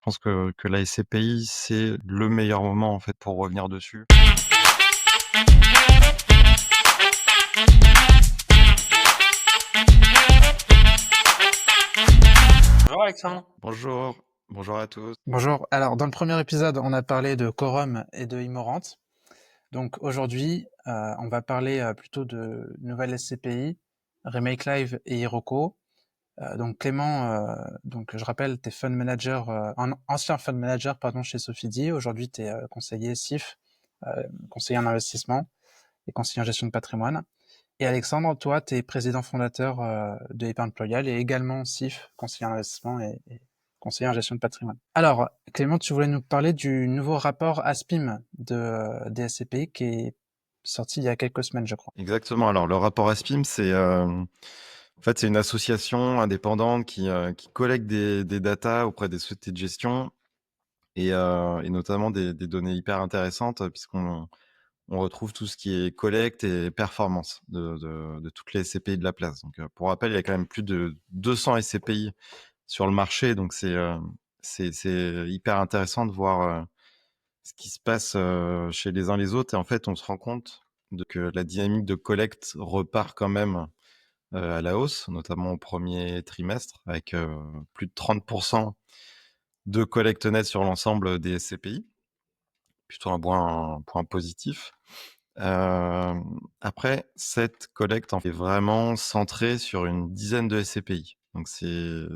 Je pense que la SCPI, c'est le meilleur moment en fait pour revenir dessus. Bonjour Alexandre. Bonjour, bonjour à tous. Bonjour. Alors, dans le premier épisode, on a parlé de Quorum et de Immorant. Donc aujourd'hui, on va parler plutôt de nouvelles SCPI, Remake Live et Hiroko. Donc Clément, donc je rappelle, t'es fund manager, ancien fund manager pardon chez Sofidy. Aujourd'hui, t'es conseiller SIF, conseiller en investissement et conseiller en gestion de patrimoine. Et Alexandre, toi, t'es président fondateur de Épargne Pluriel et également SIF, conseiller en investissement et conseiller en gestion de patrimoine. Alors, Clément, tu voulais nous parler du nouveau rapport ASPIM des SCPI qui est sorti il y a quelques semaines, je crois. Exactement. Alors le rapport ASPIM, c'est en fait c'est une association indépendante qui collecte des datas auprès des sociétés de gestion et notamment des données hyper intéressantes puisqu'on retrouve tout ce qui est collecte et performance de toutes les SCPI de la place. Donc pour rappel, il y a quand même plus de 200 SCPI sur le marché, donc c'est hyper intéressant de voir ce qui se passe chez les uns les autres. Et en fait, on se rend compte que la dynamique de collecte repart quand même à la hausse, notamment au premier trimestre, avec plus de 30% de collecte nette sur l'ensemble des SCPI. Plutôt un point positif. Après, cette collecte en fait vraiment centrée sur une dizaine de SCPI. Donc c'est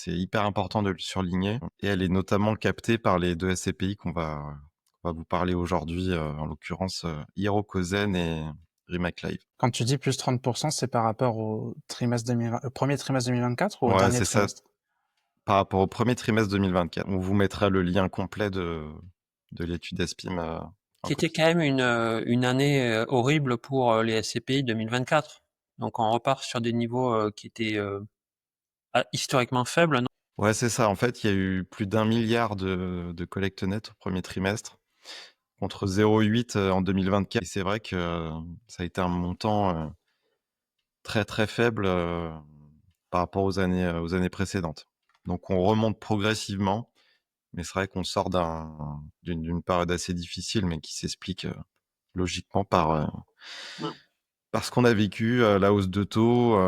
hyper important de le surligner. Et elle est notamment captée par les deux SCPI qu'on va vous parler aujourd'hui, en l'occurrence Hirokozen et Rimac Live. Quand tu dis plus 30%, c'est par rapport au premier trimestre 2024 ou au Ouais, dernier c'est ça. trimestre? Par rapport au premier trimestre 2024. On vous mettra le lien complet de l'étude ASPIM en Qui était copie. quand même une année horrible pour les SCPI 2024. Donc on repart sur des niveaux qui étaient historiquement faibles, non? Ouais, c'est ça. En fait, il y a eu plus d'1 milliard de collecte nette au premier trimestre contre 0,8 en 2024. Et c'est vrai que ça a été un montant très très faible par rapport aux années précédentes. Donc on remonte progressivement, mais c'est vrai qu'on sort d'une période assez difficile, mais qui s'explique logiquement par ce qu'on a vécu, la hausse de taux,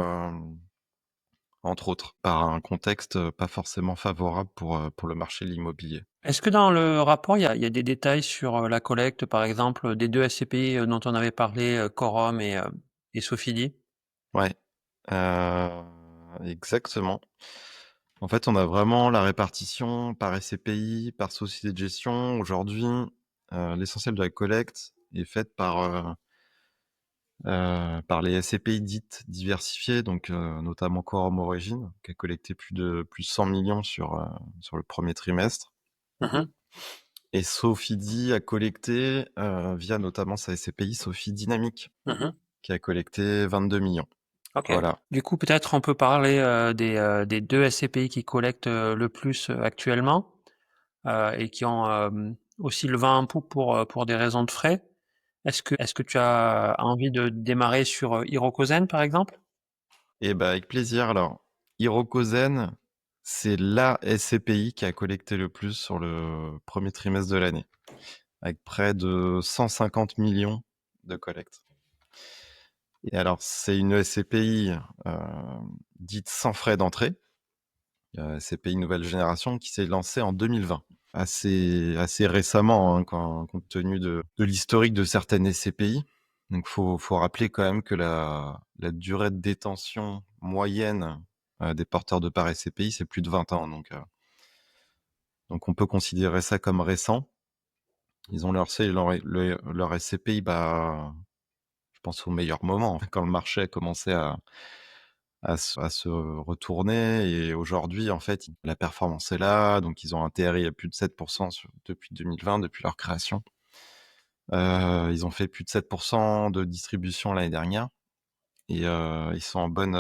entre autres, par un contexte pas forcément favorable pour le marché de l'immobilier. Est-ce que dans le rapport, il y a des détails sur la collecte, par exemple, des deux SCPI dont on avait parlé, Quorum et Sofidy? Ouais, exactement. En fait, on a vraiment la répartition par SCPI, par société de gestion. Aujourd'hui, l'essentiel de la collecte est faite par les SCPI dites diversifiées, donc notamment Quorum Origin, qui a collecté plus de 100 millions sur le premier trimestre. Mhm. Et Sofidy a collecté via notamment sa SCPI Sophie Dynamique, Mhm. qui a collecté 22 millions. Ok. Voilà. Du coup, peut-être on peut parler des deux SCPI qui collectent le plus actuellement et qui ont aussi le vent en poupe pour des raisons de frais. Est-ce que tu as envie de démarrer sur Hirokozen, par exemple? Et bah avec plaisir. Alors, Hirokozen, c'est la SCPI qui a collecté le plus sur le premier trimestre de l'année, avec près de 150 millions de collectes. Et alors, c'est une SCPI dite sans frais d'entrée, SCPI nouvelle génération, qui s'est lancée en 2020. Assez récemment, hein, compte tenu de l'historique de certaines SCPI. Donc, faut rappeler quand même que la durée de détention moyenne des porteurs de parts SCPI, c'est plus de 20 ans. Donc, on peut considérer ça comme récent. Ils ont lancé leur SCPI, je pense au meilleur moment, quand le marché a commencé à se retourner. Et aujourd'hui, en fait, la performance est là. Donc, ils ont atterri à plus de 7% depuis 2020, depuis leur création. Ils ont fait plus de 7% de distribution l'année dernière. Et ils sont en bonne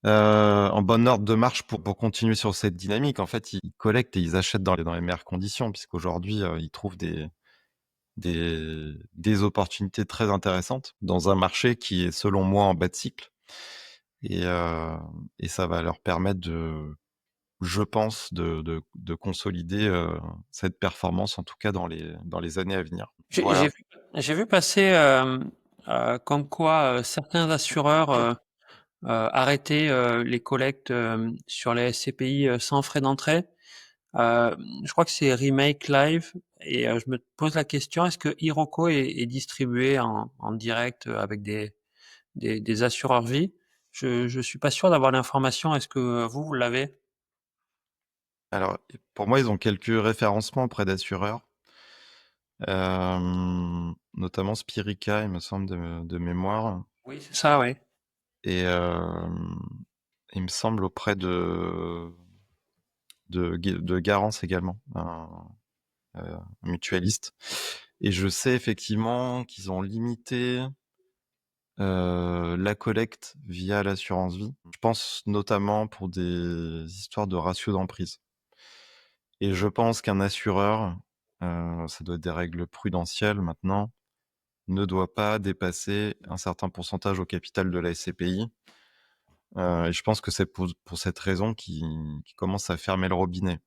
ordre de marche pour continuer sur cette dynamique. En fait, ils collectent et ils achètent dans les meilleures conditions, puisqu'aujourd'hui, ils trouvent des opportunités très intéressantes dans un marché qui est, selon moi, en bas de cycle. Et ça va leur permettre je pense, de consolider cette performance, en tout cas dans les années à venir. Voilà. J'ai vu passer comme quoi certains assureurs arrêtaient les collectes sur les SCPI sans frais d'entrée. Je crois que c'est Remake Live et je me pose la question, est-ce que Iroko est distribué en direct avec des assureurs vie? Je suis pas sûr d'avoir l'information. Est-ce que vous l'avez? Alors, pour moi, ils ont quelques référencements auprès d'assureurs, notamment Spirica, il me semble, de mémoire, Oui, c'est ça, oui. et il me semble auprès de Garance également, un mutualiste. Et je sais effectivement qu'ils ont limité la collecte via l'assurance vie. Je pense notamment pour des histoires de ratio d'emprise. Et je pense qu'un assureur, ça doit être des règles prudentielles maintenant, ne doit pas dépasser un certain pourcentage au capital de la SCPI. Et je pense que c'est pour cette raison qu'ils commencent à fermer le robinet.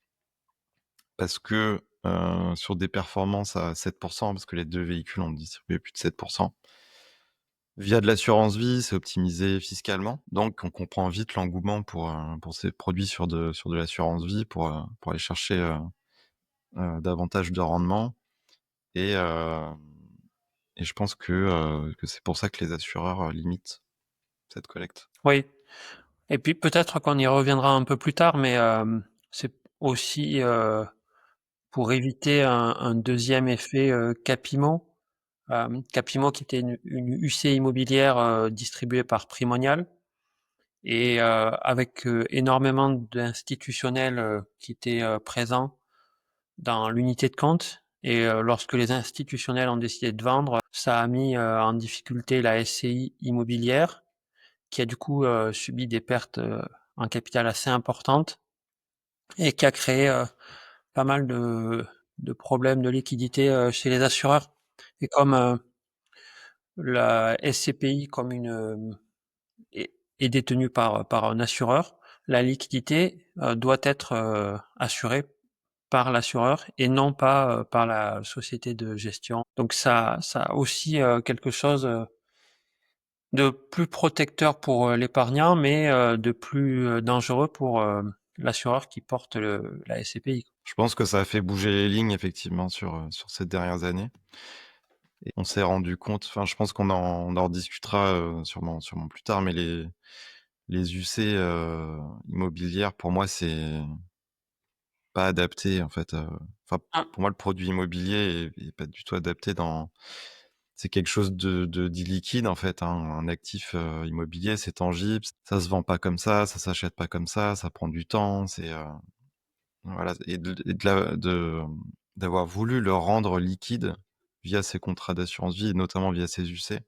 Parce que sur des performances à 7%, parce que les 2 véhicules ont distribué plus de 7%, via de l'assurance vie, c'est optimisé fiscalement. Donc on comprend vite l'engouement pour ces produits sur de l'assurance vie pour aller chercher davantage de rendement. Et je pense que c'est pour ça que les assureurs limitent cette collecte. Oui. Et puis peut-être qu'on y reviendra un peu plus tard, mais c'est aussi pour éviter un deuxième effet Capimo. Capimo qui était une UC immobilière distribuée par Primonial et avec énormément d'institutionnels qui étaient présents dans l'unité de compte. Et lorsque les institutionnels ont décidé de vendre, ça a mis en difficulté la SCI immobilière, qui a du coup subi des pertes en capital assez importantes et qui a créé pas mal de problèmes de liquidité chez les assureurs. Et comme la SCPI comme est détenue par un assureur, la liquidité doit être assurée par l'assureur et non pas par la société de gestion. Donc ça a aussi quelque chose de plus protecteur pour l'épargnant, mais de plus dangereux pour l'assureur qui porte la SCPI. Je pense que ça a fait bouger les lignes effectivement sur ces dernières années. Et on s'est rendu compte, enfin je pense on en rediscutera sûrement plus tard, mais les UC immobilières, pour moi, c'est pas adapté en fait. Enfin, Ah, pour moi, le produit immobilier est pas du tout adapté dans. C'est quelque chose de d'illiquide en fait, hein. Un actif immobilier, c'est tangible, ça se vend pas comme ça s'achète pas comme ça prend du temps. C'est voilà, d'avoir voulu le rendre liquide via ces contrats d'assurance vie et notamment via ces UC.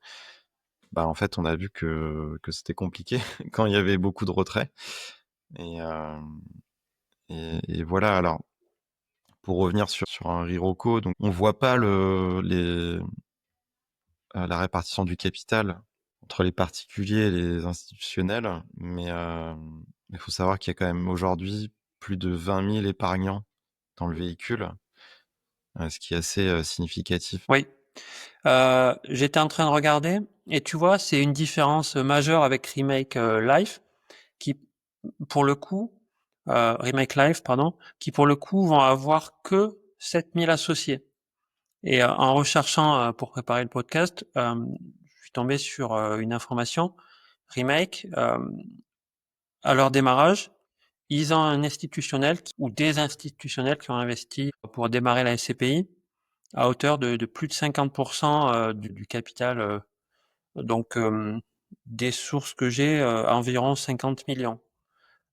Bah en fait, on a vu que c'était compliqué quand il y avait beaucoup de retraits. Et, et voilà. Alors, pour revenir sur un Riroco, donc on voit pas la répartition du capital entre les particuliers et les institutionnels, mais il faut savoir qu'il y a quand même aujourd'hui plus de 20 000 épargnants dans le véhicule, ce qui est assez significatif. oui. J'étais en train de regarder et tu vois, c'est une différence majeure avec Remake Life qui, pour le coup, Remake Life, pardon, qui pour le coup vont avoir que 7000 associés. Et en recherchant pour préparer le podcast, je suis tombé sur une information. Remake, à leur démarrage, ils ont un institutionnel ou des institutionnels qui ont investi pour démarrer la SCPI à hauteur de plus de 50% du capital. Donc, des sources que j'ai, environ 50 millions.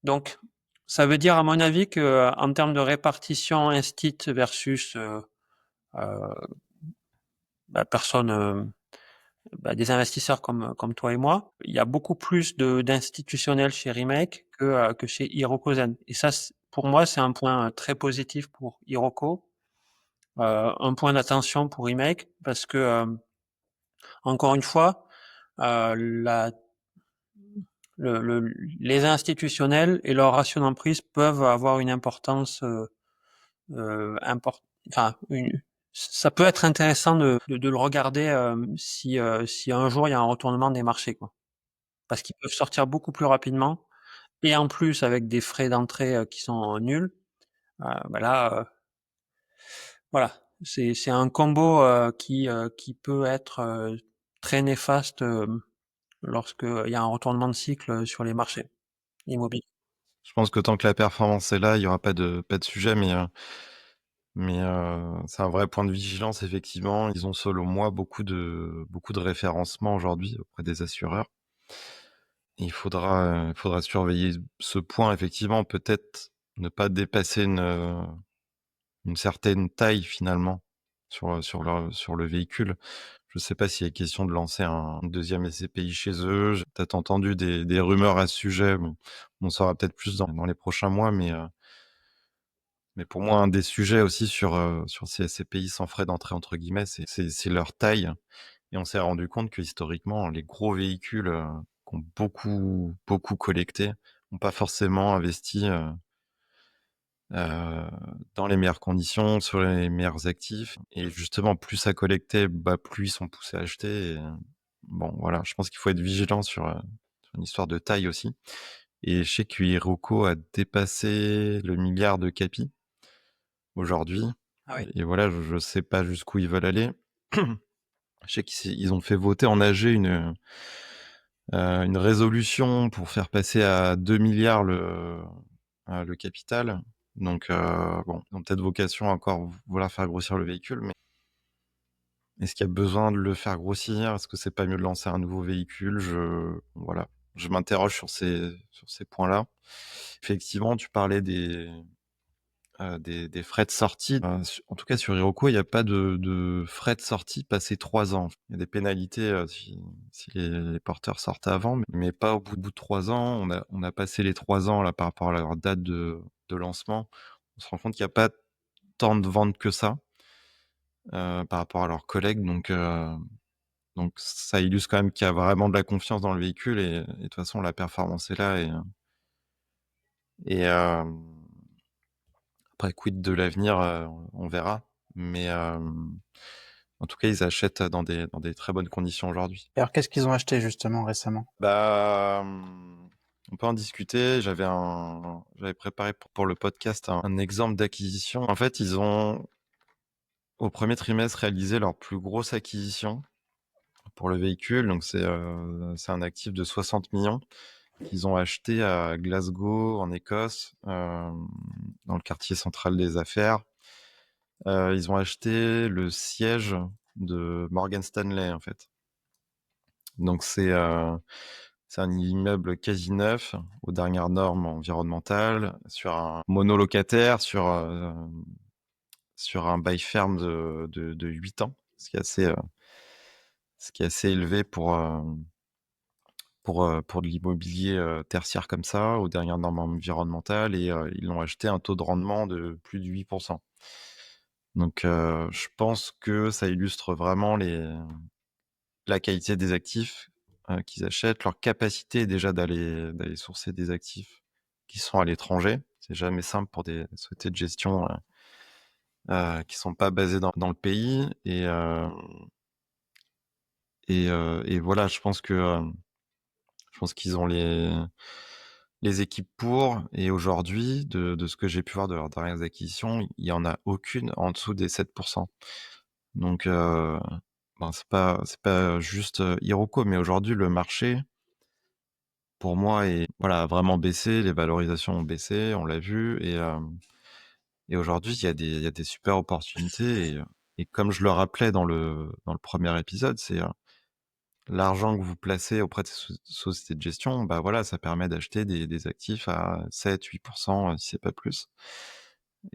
Donc, ça veut dire, à mon avis, que en termes de répartition instit versus euh, personne, des investisseurs comme toi et moi, il y a beaucoup plus d'institutionnels chez Remake que chez Hirokozen. Et ça, pour moi, c'est un point très positif pour Hiroko, un point d'attention pour Remake, parce que encore une fois, la les institutionnels et leur ration d'emprise peuvent avoir une importance enfin, ça peut être intéressant de le regarder si un jour il y a un retournement des marchés, quoi. Parce qu'ils peuvent sortir beaucoup plus rapidement et en plus avec des frais d'entrée qui sont nuls. Bah là, voilà, c'est un combo qui peut être très néfaste lorsqu'il y a un retournement de cycle sur les marchés immobiliers. Je pense que tant que la performance est là, il y aura pas de sujet, mais c'est un vrai point de vigilance effectivement. Ils ont selon moi beaucoup de référencement aujourd'hui auprès des assureurs. Il faudra surveiller ce point effectivement, peut-être ne pas dépasser une certaine taille finalement sur le véhicule. Je sais pas s'il y a question de lancer un deuxième SCPI chez eux. J'ai peut-être entendu des rumeurs à ce sujet. Bon, on en saura peut-être plus dans les prochains mois, mais pour moi, un des sujets aussi sur ces SCPI «sans frais d'entrée» entre guillemets, c'est leur taille et on s'est rendu compte que historiquement, les gros véhicules, qui ont beaucoup collecté, ont pas forcément investi, heu, dans les meilleures conditions, sur les meilleurs actifs et justement plus ça collectait, bah, plus ils sont poussés à acheter et bon voilà, je pense qu'il faut être vigilant sur une histoire de taille aussi et je sais que Iroko a dépassé le milliard de capi aujourd'hui Ah oui. et voilà, je sais pas jusqu'où ils veulent aller. Je sais qu'ils ont fait voter en AG une résolution pour faire passer à 2 000 000 le capital. Donc bon, ils ont peut-être vocation à encore vouloir faire grossir le véhicule, mais est-ce qu'il y a besoin de le faire grossir? Est-ce que c'est pas mieux de lancer un nouveau véhicule? Voilà, je m'interroge sur ces points-là. Effectivement, tu parlais des frais de sortie. En tout cas, sur Iroko, il n'y a pas de frais de sortie passés 3 ans. Il y a des pénalités si les porteurs sortent avant, mais pas au bout de 3 ans. On a passé les 3 ans là, par rapport à leur date de lancement. On se rend compte qu'il n'y a pas tant de ventes que ça par rapport à leurs collègues. Donc ça illustre quand même qu'il y a vraiment de la confiance dans le véhicule et de toute façon, la performance est là. Et après, quid de l'avenir, on verra. Mais en tout cas, ils achètent dans des très bonnes conditions aujourd'hui. Et alors, qu'est-ce qu'ils ont acheté justement récemment? Bah, on peut en discuter. J'avais préparé pour le podcast un exemple d'acquisition. En fait, ils ont, au premier trimestre, réalisé leur plus grosse acquisition pour le véhicule. Donc, c'est un actif de 60 millions qu'ils ont acheté à Glasgow, en Écosse, dans le quartier central des affaires. Ils ont acheté le siège de Morgan Stanley, en fait. Donc c'est un immeuble quasi neuf, aux dernières normes environnementales, sur un monolocataire, sur un bail ferme de 8 ans, ce qui est assez élevé pour de l'immobilier tertiaire comme ça, aux dernières normes environnementales et ils l'ont acheté à un taux de rendement de plus de 8. Donc je pense que ça illustre vraiment la qualité des actifs qu'ils achètent, leur capacité déjà d'aller sourcer des actifs qui sont à l'étranger. C'est jamais simple pour des sociétés de gestion qui sont pas basées dans le pays. Et voilà, je pense qu'ils ont les équipes pour. Et aujourd'hui, de ce que j'ai pu voir de leurs dernières acquisitions, il y en a aucune en dessous des 7%. Donc, ben, c'est pas juste Iroko, mais aujourd'hui, le marché, pour moi, voilà, a vraiment baissé. Les valorisations ont baissé, on l'a vu. Et aujourd'hui, il y a des super opportunités. Et comme je le rappelais dans le premier épisode, c'est l'argent que vous placez auprès de ces sociétés de gestion, bah voilà, ça permet d'acheter des actifs à 7-8%, si c'est pas plus.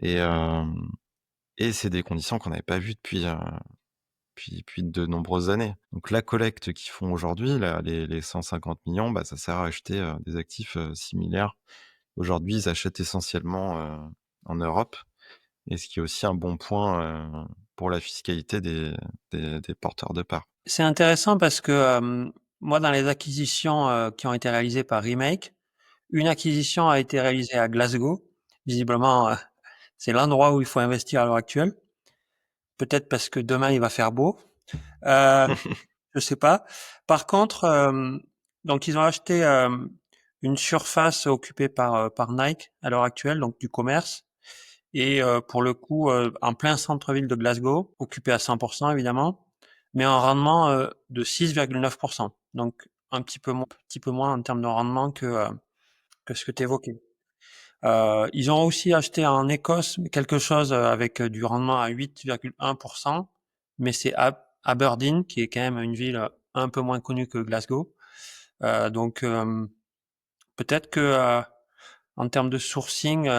Et, euh, et c'est des conditions qu'on n'avait pas vues depuis de nombreuses années. Donc la collecte qu'ils font aujourd'hui, là, les 150 millions, bah, ça sert à acheter des actifs similaires. Aujourd'hui, ils achètent essentiellement en Europe, et ce qui est aussi un bon point pour la fiscalité des porteurs de parts. C'est intéressant parce que moi, dans les acquisitions qui ont été réalisées par Remake, une acquisition a été réalisée à Glasgow. Visiblement, c'est l'endroit où il faut investir à l'heure actuelle. Peut-être parce que demain il va faire beau. Euh, je sais pas. Par contre, donc ils ont acheté une surface occupée par Nike à l'heure actuelle, donc du commerce. Et pour le coup, en plein centre-ville de Glasgow, occupé à 100% évidemment, mais un rendement de 6,9%. Donc un petit peu moins en termes de rendement que ce que tu évoquais. Ils ont aussi acheté en Écosse quelque chose avec du rendement à 8,1%, mais c'est Aberdeen, qui est quand même une ville un peu moins connue que Glasgow. Donc peut-être que en termes de sourcing,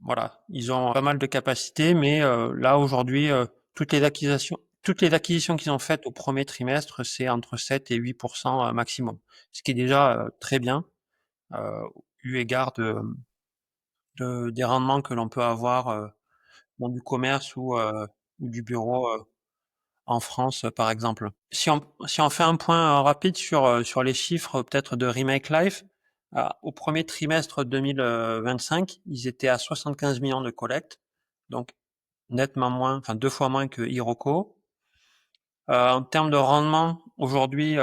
voilà, ils ont pas mal de capacités, mais là aujourd'hui, toutes les acquisitions qu'ils ont faites au premier trimestre, c'est entre 7 et 8% maximum, ce qui est déjà très bien eu égard des rendements que l'on peut avoir dans du commerce ou du bureau en France, par exemple. Si on fait un point rapide sur les chiffres peut-être de Remake Life, au premier trimestre 2025, ils étaient à 75 millions de collectes, donc nettement moins, enfin 2 fois moins que Iroko. En termes de rendement, aujourd'hui,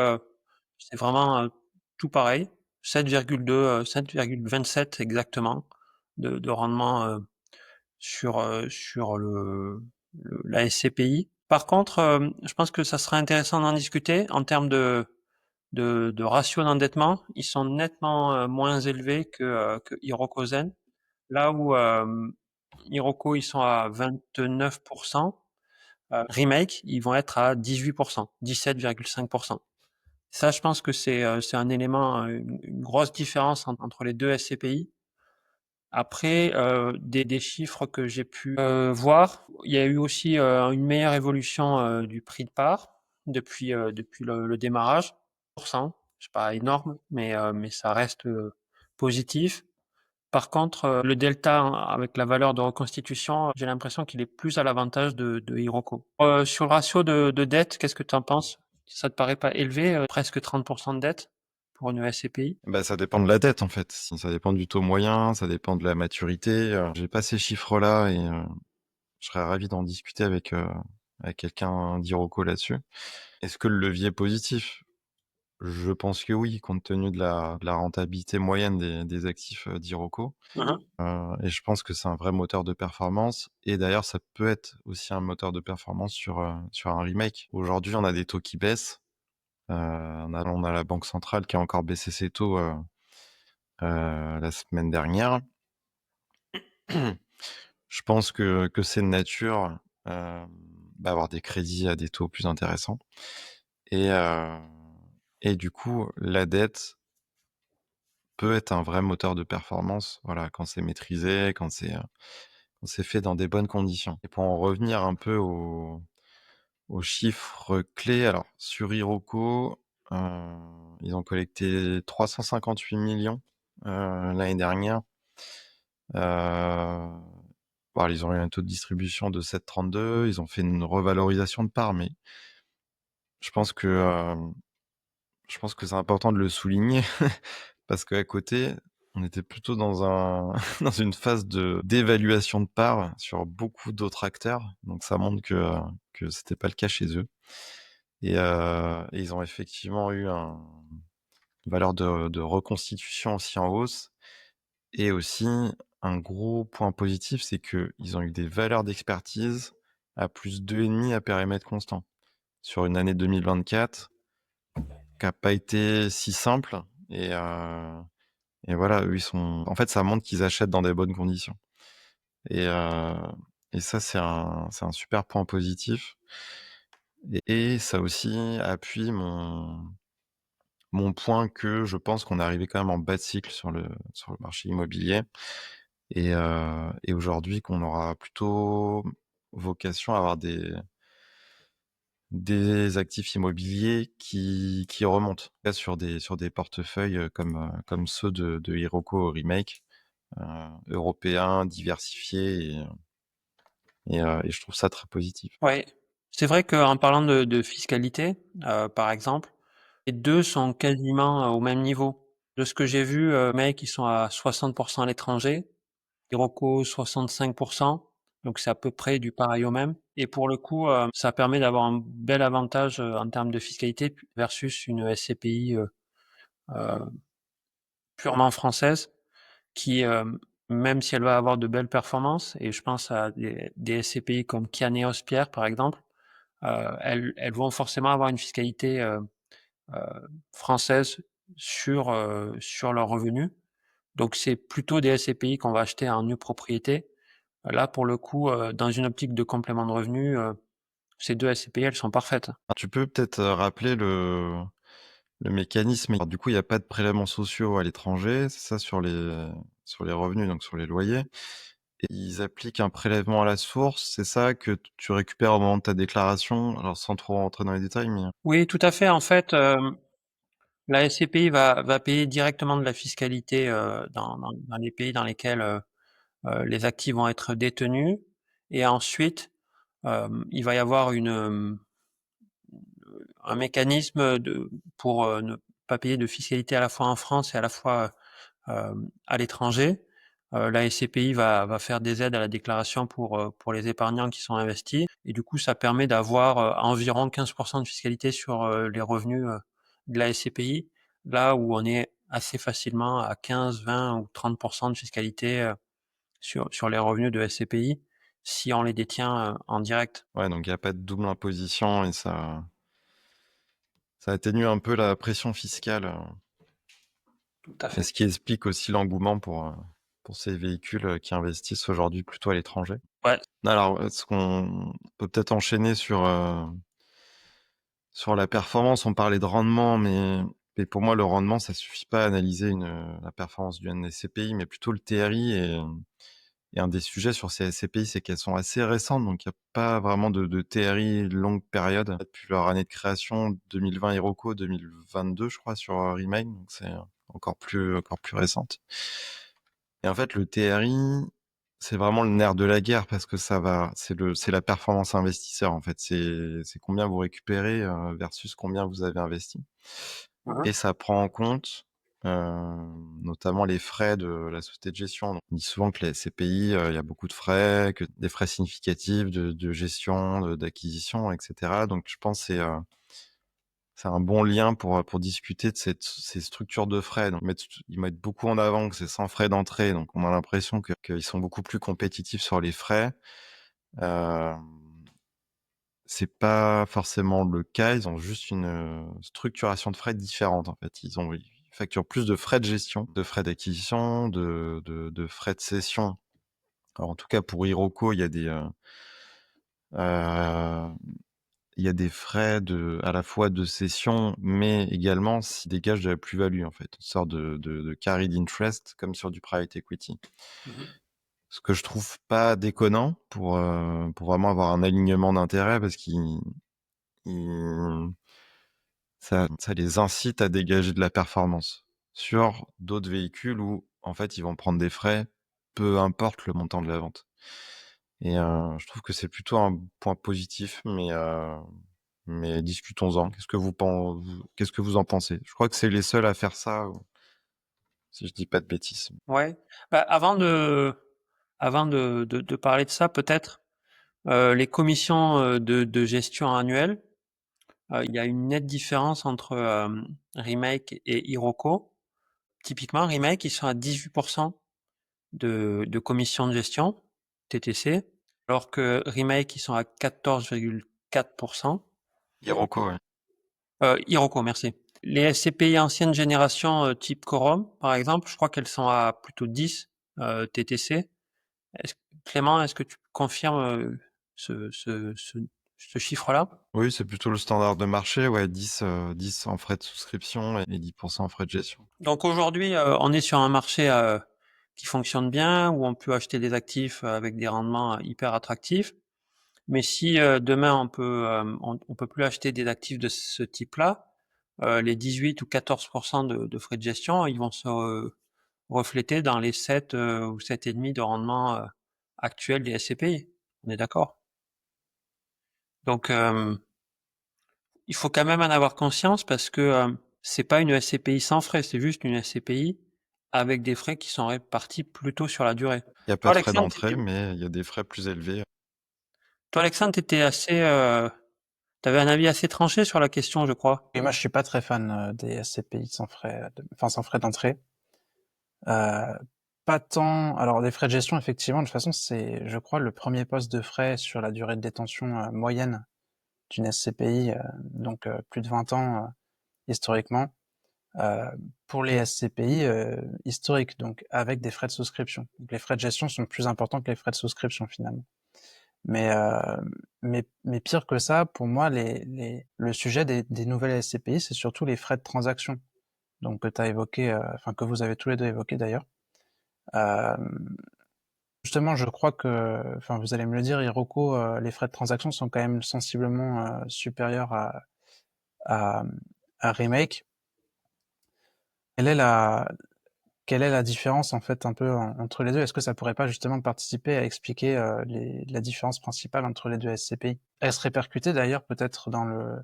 c'est vraiment tout pareil, 7,2, 7,27 exactement de rendement sur la SCPI. Par contre, je pense que ça serait intéressant d'en discuter en termes de ratio d'endettement. Ils sont nettement moins élevés que Hiroko Zen. Là où Hiroko, ils sont à 29%, Remake, ils vont être à 18%, 17,5%. Ça, je pense que c'est un élément, une grosse différence entre les deux SCPI. Après, des chiffres que j'ai pu voir, il y a eu aussi une meilleure évolution du prix de part depuis le démarrage. 1%, c'est pas énorme, mais ça reste positif. Par contre, le delta avec la valeur de reconstitution, j'ai l'impression qu'il est plus à l'avantage de Hiroko. Sur le ratio de dette, qu'est-ce que tu en penses? Ça te paraît pas élevé, presque 30% de dette pour une SCPI? Bah, ça dépend de la dette, en fait. Ça dépend du taux moyen, ça dépend de la maturité. J'ai pas ces chiffres-là et je serais ravi d'en discuter avec quelqu'un d'Iroko là-dessus. Est-ce que le levier est positif? Je pense que oui, compte tenu de la rentabilité moyenne des actifs d'Iroko. Mhm. Et je pense que c'est un vrai moteur de performance. Et d'ailleurs, ça peut être aussi un moteur de performance sur un remake. Aujourd'hui, on a des taux qui baissent. On a la Banque centrale qui a encore baissé ses taux la semaine dernière. Je pense que c'est de nature d'avoir des crédits à des taux plus intéressants. Et, euh, et du coup, la dette peut être un vrai moteur de performance, voilà, quand c'est maîtrisé, quand c'est fait dans des bonnes conditions. Et pour en revenir un peu aux chiffres clés, alors sur Iroko, ils ont collecté 358 millions l'année dernière. Euh, Bon, ils ont eu un taux de distribution de 7,32. Ils ont fait une revalorisation de part, mais je pense que c'est important de le souligner parce qu'à côté, on était plutôt dans une phase de d'évaluation de part sur beaucoup d'autres acteurs. Donc ça montre que c'était pas le cas chez eux. Et ils ont effectivement eu une valeur de reconstitution aussi en hausse. Et aussi, un gros point positif, c'est qu'ils ont eu des valeurs d'expertise à plus 2,5 à périmètre constant. Sur une année 2024, qui n'a pas été si simple. Et voilà, eux, en fait, ça montre qu'ils achètent dans des bonnes conditions. Et, euh, et ça, c'est un super point positif. Et ça aussi appuie mon point que je pense qu'on est arrivé quand même en bas de cycle sur le marché immobilier. Et aujourd'hui, qu'on aura plutôt vocation à avoir des actifs immobiliers qui remontent. Là, sur des portefeuilles comme ceux de Hiroko Remake, européens, diversifiés, et je trouve ça très positif. Ouais, c'est vrai qu'en parlant de fiscalité, par exemple, Les deux sont quasiment au même niveau. De ce que j'ai vu, mecs, ils sont à 60% à l'étranger, Iroko 65%, donc c'est à peu près du pareil au même. Et pour le coup, ça permet d'avoir un bel avantage en termes de fiscalité versus une SCPI euh, purement française qui, même si elle va avoir de belles performances, et je pense à des SCPI comme Kianeos Pierre par exemple, elles vont forcément avoir une fiscalité euh, française sur leurs revenus. Donc c'est plutôt des SCPI qu'on va acheter en nue propriété. Là, pour le coup, dans une optique de complément de revenus, ces deux SCPI, elles sont parfaites. Tu peux peut-être rappeler le mécanisme. Alors, du coup, il n'y a pas de prélèvements sociaux à l'étranger, c'est ça sur les revenus, donc sur les loyers. Et ils appliquent un prélèvement à la source, c'est ça que tu récupères au moment de ta déclaration, alors sans trop rentrer dans les détails, mais... Oui, tout à fait. En fait, la SCPI va payer directement de la fiscalité dans les pays dans lesquels les actifs vont être détenus. Et ensuite, il va y avoir un mécanisme pour ne pas payer de fiscalité à la fois en France et à la fois à l'étranger. La SCPI va faire des aides à la déclaration pour les épargnants qui sont investis. Et du coup, ça permet d'avoir environ 15% de fiscalité sur les revenus de la SCPI, là où on est assez facilement à 15, 20 ou 30% de fiscalité sur les revenus de SCPI si on les détient en direct. Ouais, donc il n'y a pas de double imposition et ça atténue un peu la pression fiscale. Tout à Et fait. ce qui explique aussi l'engouement pour ces véhicules qui investissent aujourd'hui plutôt à l'étranger. Ouais. Alors, est-ce qu'on peut peut-être enchaîner sur la performance? On parlait de rendement, mais pour moi, le rendement, ça suffit pas à analyser la performance du NSCPI, mais plutôt le TRI. Et un des sujets sur ces SCPI, c'est qu'elles sont assez récentes, donc il n'y a pas vraiment de TRI longue période. Depuis leur année de création, 2020 Iroko, 2022, je crois, sur Remain, donc c'est encore plus récente. Et en fait, le TRI, c'est vraiment le nerf de la guerre parce que c'est la performance investisseur, en fait. C'est combien vous récupérez versus combien vous avez investi. Et ça prend en compte notamment les frais de la société de gestion. Donc, on dit souvent que les SCPI, il y a beaucoup de frais, que des frais significatifs de gestion, d'acquisition, etc. Donc, je pense que c'est un bon lien pour discuter de ces structures de frais. Donc, ils mettent beaucoup en avant que c'est sans frais d'entrée. Donc, on a l'impression qu'ils sont beaucoup plus compétitifs sur les frais. C'est pas forcément le cas. Ils ont juste une structuration de frais différente, en fait. Ils facturent plus de frais de gestion, de frais d'acquisition, de frais de cession. Alors, en tout cas, pour Iroko, euh, il y a des frais à la fois de cession, mais également s'ils dégagent de la plus-value, en fait. Une sorte de carried interest, comme sur du private equity. Ce que je trouve pas déconnant pour vraiment avoir un alignement d'intérêt, parce ils- ça les incite à dégager de la performance. Sur d'autres véhicules où, en fait, ils vont prendre des frais, peu importe le montant de la vente. Et je trouve que c'est plutôt un point positif, mais discutons-en. Qu'est-ce que vous en pensez? Je crois que c'est les seuls à faire ça, si je dis pas de bêtises. Ouais. Bah, avant de parler de ça, peut-être les commissions de gestion annuelles, il y a une nette différence entre Remake et Iroko. Typiquement, Remake, ils sont à 18% de commission de gestion, TTC, alors que Remake, ils sont à 14,4%. Hiroko, ouais. Iroko, merci. Les SCPI ancienne génération type Quorum, par exemple, je crois qu'elles sont à plutôt 10 TTC. Clément, est-ce que tu confirmes ce chiffre-là? Oui, c'est plutôt le standard de marché, ouais, 10 en frais de souscription et 10% en frais de gestion. Donc aujourd'hui, on est sur un marché qui fonctionne bien, où on peut acheter des actifs avec des rendements hyper attractifs. Mais si demain on peut plus acheter des actifs de ce type-là, les 18 ou 14% de frais de gestion, ils vont se refléter dans les 7 ou 7,5 de rendement actuel des SCPI. On est d'accord? Donc il faut quand même en avoir conscience parce que c'est pas une SCPI sans frais, c'est juste une SCPI avec des frais qui sont répartis plutôt sur la durée. Il y a pas Toi, de frais Alexandre, d'entrée, mais il y a des frais plus élevés. t'étais assez, t'avais un avis assez tranché sur la question, je crois. Et moi, je suis pas très fan des SCPI sans frais, enfin sans frais d'entrée. Pas tant. Alors, les frais de gestion, effectivement, de toute façon, c'est, je crois, le premier poste de frais sur la durée de détention moyenne d'une SCPI, donc plus de 20 ans historiquement, euh, pour les SCPI historiques, donc avec des frais de souscription. Donc, les frais de gestion sont plus importants que les frais de souscription finalement. Mais, euh, mais pire que ça, pour moi, le sujet des nouvelles SCPI, c'est surtout les frais de transaction. Donc que tu as évoqué, enfin que vous avez tous les deux évoqué d'ailleurs. Euh, Justement, je crois que, enfin vous allez me le dire, Hiroko, les frais de transaction sont quand même sensiblement supérieurs à, à Remake. Quelle est la, quelle est la différence en fait un peu entre les deux? Est-ce que ça pourrait pas justement participer à expliquer la différence principale entre les deux SCPI? Elle se répercuter d'ailleurs peut-être dans le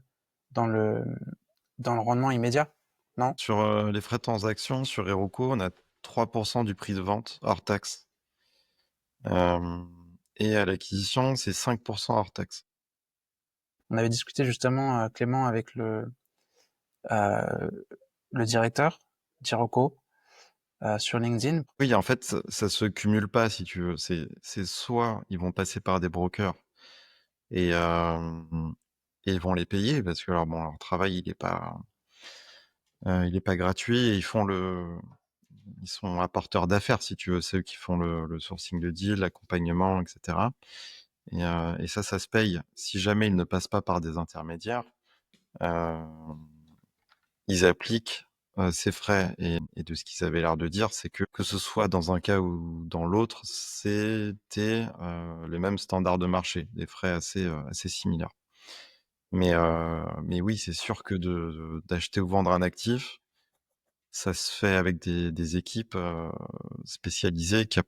dans le rendement immédiat, non? Sur les frais de transaction, sur Heroku, on a 3% du prix de vente hors taxe. Et à l'acquisition, c'est 5% hors taxe. On avait discuté justement Clément avec euh, le directeur d'Iroko sur LinkedIn. Oui, en fait, ça se cumule pas, si tu veux. C'est soit ils vont passer par des brokers et, et ils vont les payer parce que alors, bon, leur travail, il est pas gratuit et ils sont apporteurs d'affaires, si tu veux. C'est eux qui font le sourcing de deal, l'accompagnement, etc. Et ça se paye. Si jamais ils ne passent pas par des intermédiaires, euh, ils appliquent ces frais. Et de ce qu'ils avaient l'air de dire, c'est que ce soit dans un cas ou dans l'autre, c'était les mêmes standards de marché, des frais assez similaires. Mais oui, c'est sûr que d'acheter ou vendre un actif, ça se fait avec des équipes spécialisées qui a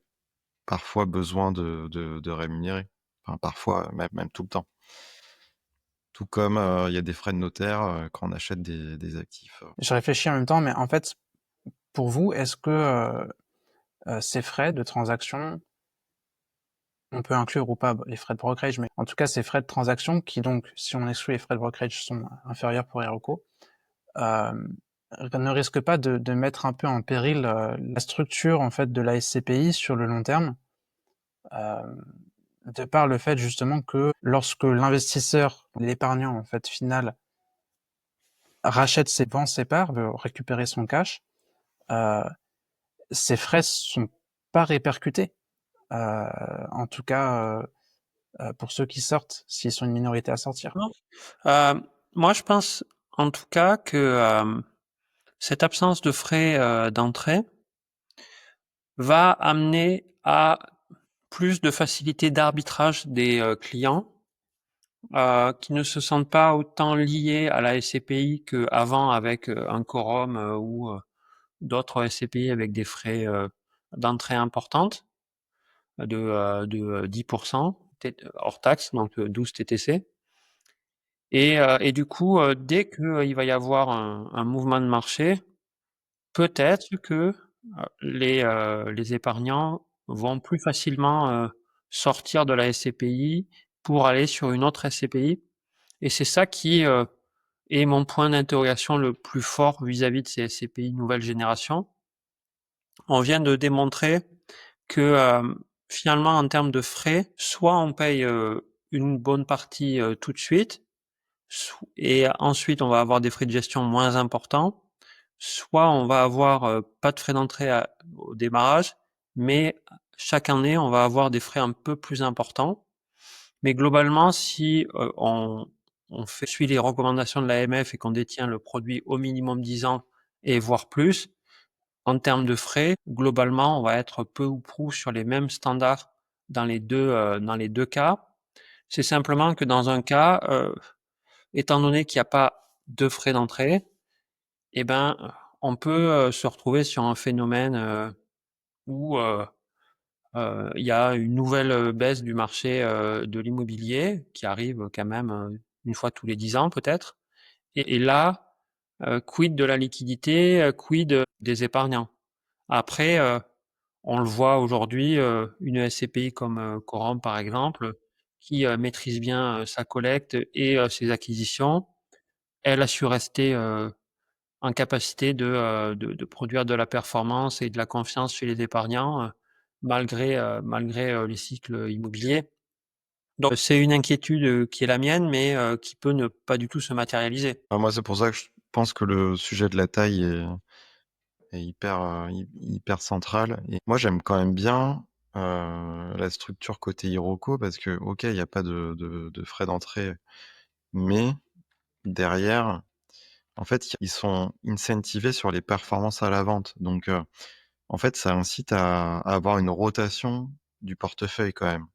parfois besoin de rémunérer. Enfin, parfois, même tout le temps. Tout comme il y a des frais de notaire quand on achète des actifs. Je réfléchis en même temps, mais en fait, pour vous, est-ce que ces frais de transaction, on peut inclure ou pas les frais de brokerage, mais en tout cas ces frais de transaction qui donc, si on exclut les frais de brokerage, sont inférieurs pour Heroku, euh, ne risquent pas de mettre un peu en péril la structure en fait de la SCPI sur le long terme, euh, de par le fait justement que lorsque l'investisseur, l'épargnant en fait final, rachète vend ses parts, veut récupérer son cash, euh, ces frais sont pas répercutés. En tout cas, pour ceux qui sortent, s'ils sont une minorité à sortir. Non. Moi, je pense en tout cas que cette absence de frais d'entrée va amener à plus de facilité d'arbitrage des clients qui ne se sentent pas autant liés à la SCPI qu'avant avec un quorum ou d'autres SCPI avec des frais d'entrée importantes de 10% hors taxe, donc 12 TTC. Et du coup, dès qu'il va y avoir un mouvement de marché, peut-être que les épargnants vont plus facilement sortir de la SCPI pour aller sur une autre SCPI. Et c'est ça qui est mon point d'interrogation le plus fort vis-à-vis de ces SCPI nouvelle génération. On vient de démontrer que finalement, en termes de frais, soit on paye une bonne partie tout de suite, et ensuite on va avoir des frais de gestion moins importants, soit on va avoir pas de frais d'entrée au démarrage, mais chaque année on va avoir des frais un peu plus importants. Mais globalement, si suit les recommandations de l'AMF et qu'on détient le produit au minimum 10 ans et voire plus, en termes de frais, globalement, on va être peu ou prou sur les mêmes standards dans dans les deux cas. C'est simplement que dans un cas, étant donné qu'il n'y a pas de frais d'entrée, eh ben, on peut se retrouver sur un phénomène où il y a une nouvelle baisse du marché de l'immobilier qui arrive quand même une fois tous les 10 ans peut-être. Et là, quid de la liquidité, quid des épargnants? Après, on le voit aujourd'hui, une SCPI comme Quorum par exemple, qui maîtrise bien sa collecte et ses acquisitions, elle a su rester en capacité de produire de la performance et de la confiance chez les épargnants, malgré les cycles immobiliers. Donc c'est une inquiétude qui est la mienne, mais qui peut ne pas du tout se matérialiser. Moi, c'est pour ça que je pense que le sujet de la taille est hyper central. Et moi, j'aime quand même bien la structure côté Iroko parce que, ok, il n'y a pas de frais d'entrée, mais derrière, en fait, ils sont incentivés sur les performances à la vente. Donc, en fait, ça incite à avoir une rotation du portefeuille quand même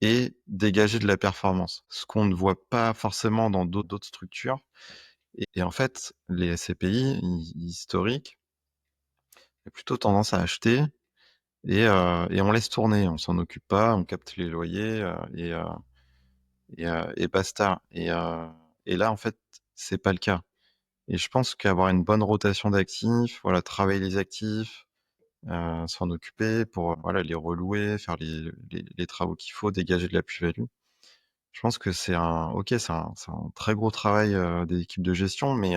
et dégager de la performance, ce qu'on ne voit pas forcément dans d'autres structures. Et en fait, les SCPI historiques ont plutôt tendance à acheter et on laisse tourner, on s'en occupe pas, on capte les loyers et basta. Et là, en fait, c'est pas le cas. Et je pense qu'avoir une bonne rotation d'actifs, voilà, travailler les actifs, s'en occuper pour voilà, les relouer, faire les travaux qu'il faut, dégager de la plus-value. Je pense que c'est c'est un très gros travail des équipes de gestion, mais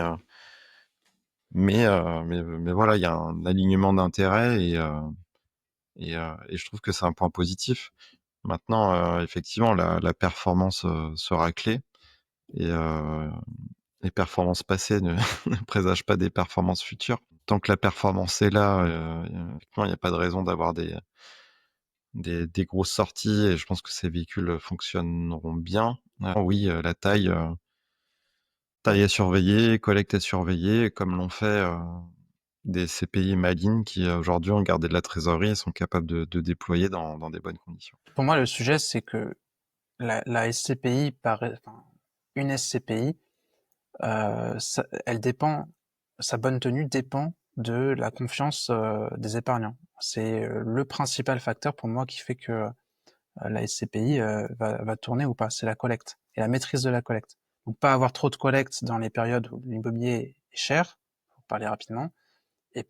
voilà, il y a un alignement d'intérêts et je trouve que c'est un point positif. Maintenant, effectivement, la performance sera clé et les performances passées ne, ne présagent pas des performances futures. Tant que la performance est là, effectivement, il n'y a pas de raison d'avoir des grosses sorties et je pense que ces véhicules fonctionneront bien. Oui, la taille à surveiller, collecte à surveiller, comme l'ont fait des CPI malines qui aujourd'hui ont gardé de la trésorerie et sont capables de déployer dans des bonnes conditions. Pour moi, le sujet, c'est que la SCPI, enfin, une SCPI, elle dépend, sa bonne tenue dépend de la confiance des épargnants. C'est le principal facteur pour moi qui fait que la SCPI va tourner ou pas. C'est la collecte et la maîtrise de la collecte. Donc pas avoir trop de collecte dans les périodes où l'immobilier est cher, pour parler rapidement, et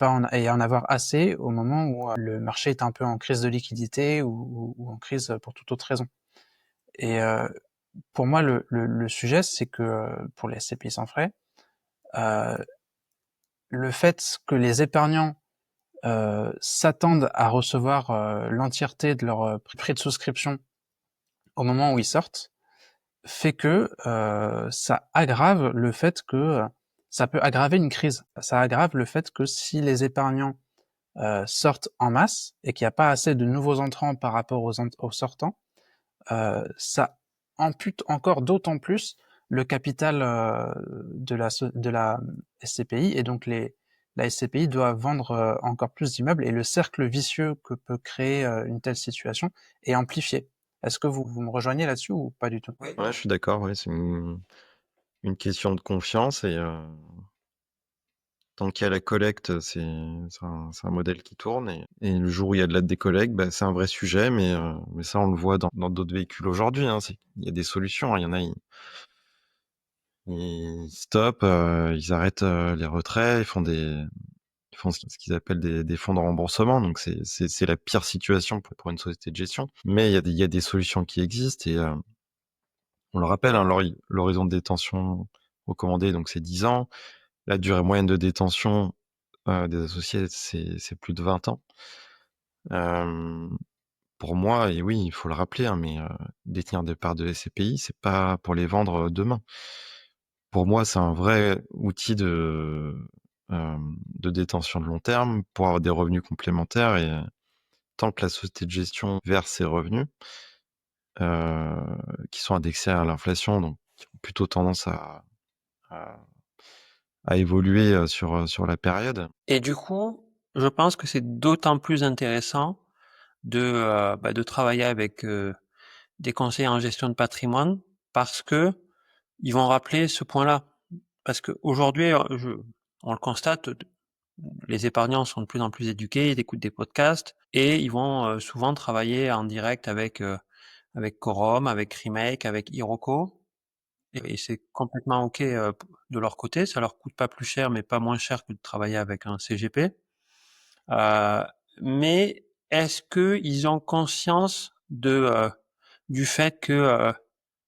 en avoir assez au moment où le marché est un peu en crise de liquidité ou en crise pour toute autre raison. Et pour moi, le sujet, c'est que pour les SCPI sans frais, euh, le fait que les épargnants s'attendent à recevoir l'entièreté de leur prix de souscription au moment où ils sortent, fait que ça aggrave le fait que ça peut aggraver une crise. Ça aggrave le fait que si les épargnants sortent en masse et qu'il n'y a pas assez de nouveaux entrants par rapport aux sortants, ça ampute encore d'autant plus le capital de la SCPI et donc la SCPI doit vendre encore plus d'immeubles et le cercle vicieux que peut créer une telle situation est amplifié. Est-ce que vous me rejoignez là-dessus ou pas du tout? Oui. Ouais, je suis d'accord, ouais, c'est une question de confiance et tant qu'il y a la collecte, c'est un modèle qui tourne et le jour où il y a de la décollecte, bah, c'est un vrai sujet, mais ça, on le voit dans d'autres véhicules aujourd'hui, hein, il y a des solutions, hein, il y en a, ils stoppent, ils arrêtent les retraits, ils font ce qu'ils appellent des fonds de remboursement, donc c'est la pire situation pour une société de gestion. Mais il y a des solutions qui existent et on le rappelle, hein, l'horizon de détention recommandé, donc c'est 10 ans. La durée moyenne de détention des associés, c'est plus de 20 ans. Pour moi, et oui, il faut le rappeler, hein, mais détenir des parts de SCPI, c'est pas pour les vendre demain. Pour moi, c'est un vrai outil de détention de long terme pour avoir des revenus complémentaires et tant que la société de gestion verse ses revenus, qui sont indexés à l'inflation, donc qui ont plutôt tendance à, à évoluer sur la période. Et du coup, je pense que c'est d'autant plus intéressant de travailler avec des conseillers en gestion de patrimoine parce que ils vont rappeler ce point-là. Parce qu'aujourd'hui, on le constate, les épargnants sont de plus en plus éduqués, ils écoutent des podcasts et ils vont souvent travailler en direct avec Quorum, avec Remake, avec Iroko. et c'est complètement OK de leur côté. Ça leur coûte pas plus cher, mais pas moins cher que de travailler avec un CGP. Mais est-ce qu'ils ont conscience du fait que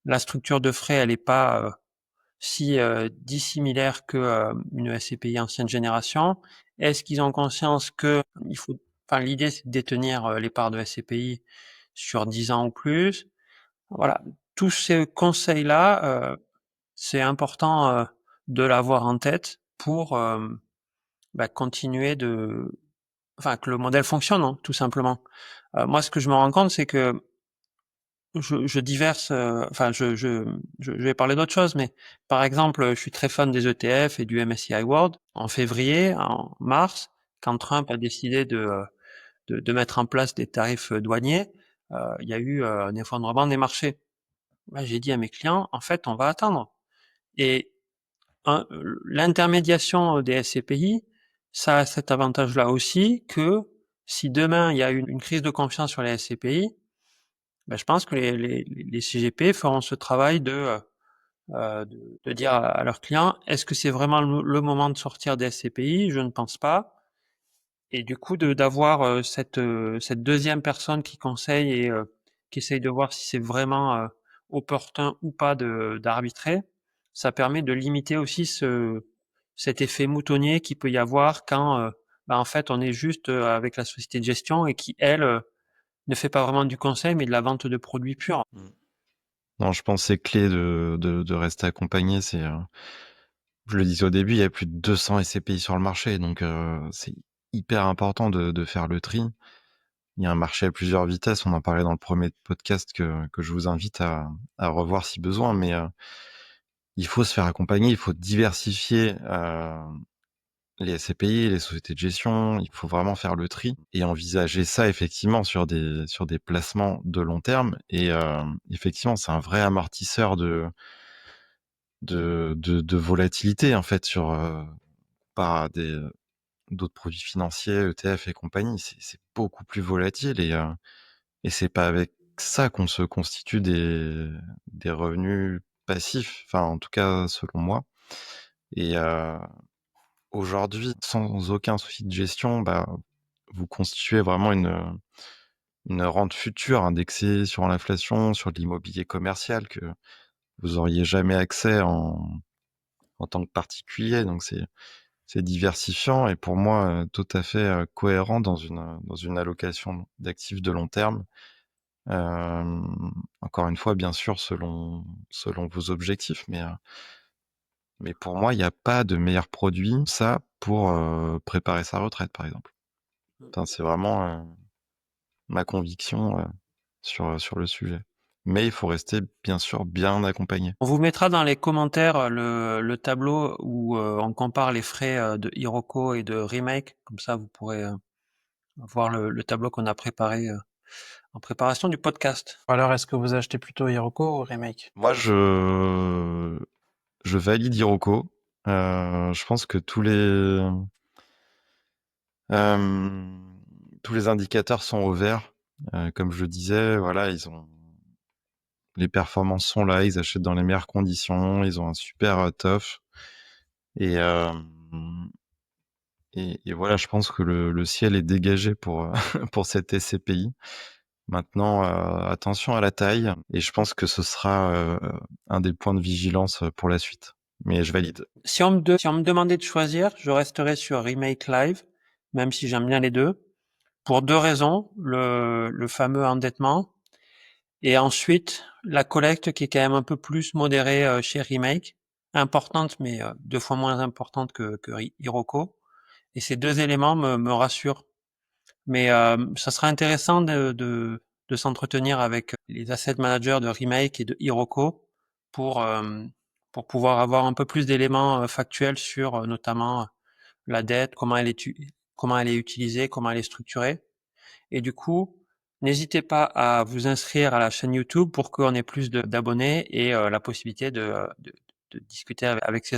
la structure de frais, elle est pas si dissimilaire que une SCPI ancienne génération? Est-ce qu'ils ont conscience que il faut, enfin, l'idée, c'est de détenir les parts de SCPI sur 10 ans ou plus? Voilà, tous ces conseils-là, c'est important de l'avoir en tête pour continuer que le modèle fonctionne, hein, tout simplement. Moi, ce que je me rends compte, c'est que je diverse, je vais parler d'autre chose, mais par exemple, je suis très fan des ETF et du MSCI World. En février, en mars, quand Trump a décidé de mettre en place des tarifs douaniers, il y a eu un effondrement des marchés. Là, j'ai dit à mes clients, en fait, on va attendre. Et l'intermédiation des SCPI, ça a cet avantage-là aussi que si demain il y a une crise de confiance sur les SCPI, je pense que les CGP feront ce travail de dire à leurs clients, est-ce que c'est vraiment le moment de sortir des SCPI? Je ne pense pas. Et du coup, d'avoir cette deuxième personne qui conseille et qui essaye de voir si c'est vraiment opportun ou pas d'arbitrer, ça permet de limiter aussi cet effet moutonnier qu'il peut y avoir quand en fait on est juste avec la société de gestion et qui, elle, ne fait pas vraiment du conseil mais de la vente de produits purs. Non, je pense que c'est clé de rester accompagné. Je le disais au début, il y a plus de 200 SCPI sur le marché, donc c'est hyper important de faire le tri. Il y a un marché à plusieurs vitesses. On en parlait dans le premier podcast que je vous invite à revoir si besoin, mais il faut se faire accompagner, il faut diversifier les SCPI, les sociétés de gestion. Il faut vraiment faire le tri et envisager ça effectivement sur des placements de long terme. Et effectivement, c'est un vrai amortisseur de volatilité en fait par d'autres produits financiers, ETF et compagnie. C'est beaucoup plus volatile et c'est pas avec ça qu'on se constitue des revenus passifs, enfin en tout cas selon moi. Et aujourd'hui, sans aucun souci de gestion, vous constituez vraiment une rente future indexée sur l'inflation, sur de l'immobilier commercial que vous auriez jamais accès en tant que particulier. Donc c'est diversifiant et pour moi tout à fait cohérent dans une allocation d'actifs de long terme. Encore une fois, bien sûr, selon vos objectifs, mais pour moi, il n'y a pas de meilleur produit, ça, pour préparer sa retraite, par exemple. Enfin, c'est vraiment ma conviction sur le sujet. Mais il faut rester, bien sûr, bien accompagné. On vous mettra dans les commentaires le tableau où on compare les frais de Hiroko et de Remake. Comme ça, vous pourrez voir le tableau qu'on a préparé en préparation du podcast. Alors, est-ce que vous achetez plutôt Hiroko ou Remake? Moi, je valide Hiroko. Je pense que tous les indicateurs sont au vert. Comme je le disais, voilà, les performances sont là, ils achètent dans les meilleures conditions, ils ont un super TOF. Et, et voilà, je pense que le ciel est dégagé pour, pour cette SCPI. Maintenant, attention à la taille, et je pense que ce sera un des points de vigilance pour la suite. Mais je valide. Si on me demandait de choisir, je resterais sur Remake Live, même si j'aime bien les deux, pour deux raisons. Le fameux endettement, et ensuite la collecte qui est quand même un peu plus modérée chez Remake, importante mais 2 fois moins importante que Hiroko. Et ces deux éléments me rassurent. Mais ça sera intéressant de s'entretenir avec les asset managers de Remake et de Hiroko pour, pour pouvoir avoir un peu plus d'éléments factuels sur notamment la dette, comment elle est utilisée, comment elle est structurée. Et du coup, n'hésitez pas à vous inscrire à la chaîne YouTube pour qu'on ait plus d'abonnés et la possibilité de discuter avec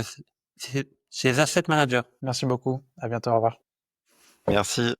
ces asset managers. Merci beaucoup. À bientôt. Au revoir. Merci.